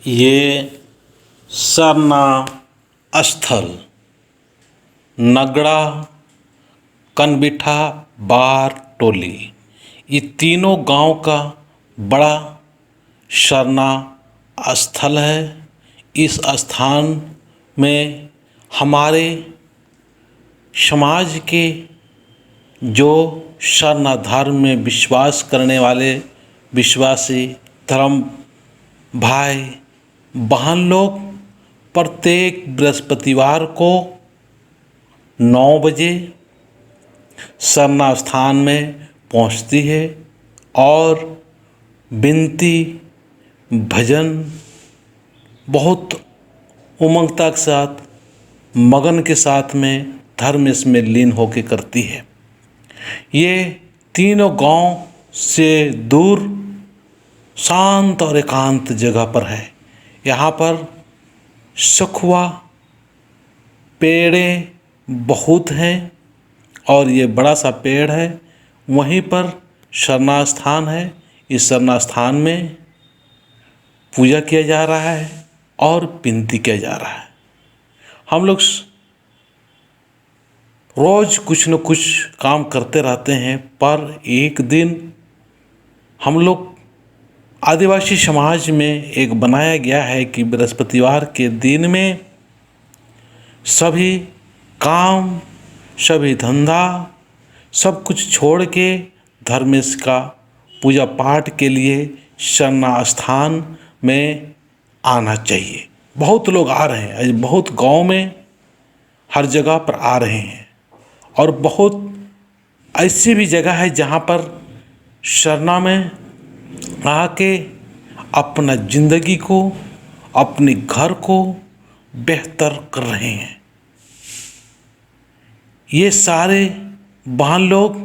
ये सरना स्थल नगड़ा कनबिठा बार टोली ये तीनों गांव का बड़ा सरना स्थल है। इस स्थान में हमारे समाज के जो सरना धर्म में विश्वास करने वाले विश्वासी धर्म भाई बहन लोग प्रत्येक बृहस्पतिवार को 9 बजे सरना स्थान में पहुंचती है और विनती भजन बहुत उमंगता के साथ मगन के साथ में धर्म इसमें लीन होकर करती है। ये तीनों गांव से दूर शांत और एकांत जगह पर है। यहाँ पर सखुआ पेड़ें बहुत हैं और ये बड़ा सा पेड़ है। वहीं पर सरना स्थान है। इस सरना स्थान में पूजा किया जा रहा है और विनती किया जा रहा है। हम लोग रोज कुछ न कुछ काम करते रहते हैं, पर एक दिन हम लोग आदिवासी समाज में एक बनाया गया है कि बृहस्पतिवार के दिन में सभी काम सभी धंधा सब कुछ छोड़ के धर्मेश का पूजा पाठ के लिए सरना स्थान में आना चाहिए। बहुत लोग आ रहे हैं, बहुत गांव में हर जगह पर आ रहे हैं और बहुत ऐसी भी जगह है जहां पर सरना में आके अपना जिंदगी को अपने घर को बेहतर कर रहे हैं। ये सारे बहन लोग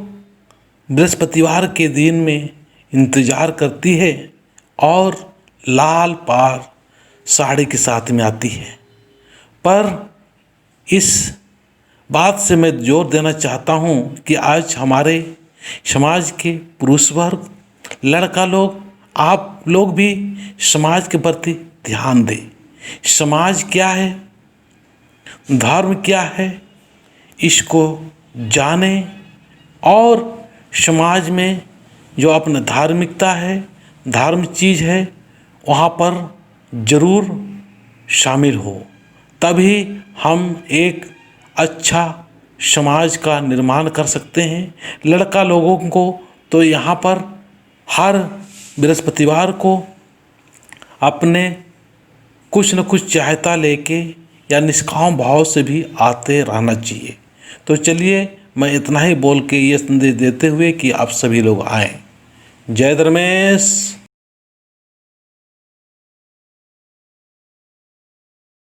बृहस्पतिवार के दिन में इंतज़ार करती है और लाल पार साड़ी के साथ में आती है। पर इस बात से मैं जोर देना चाहता हूँ कि आज हमारे समाज के पुरुष वर्ग लड़का लोग आप लोग भी समाज के प्रति ध्यान दें। समाज क्या है, धर्म क्या है, इसको जाने और समाज में जो अपना धार्मिकता है, धर्म चीज़ है, वहाँ पर ज़रूर शामिल हो। तभी हम एक अच्छा समाज का निर्माण कर सकते हैं। लड़का लोगों को तो यहाँ पर हर बृहस्पतिवार को अपने कुछ न कुछ चाहता लेके या निष्काम भाव से भी आते रहना चाहिए। तो चलिए मैं इतना ही बोल के ये संदेश देते हुए कि आप सभी लोग आएँ। जय धर्मेश।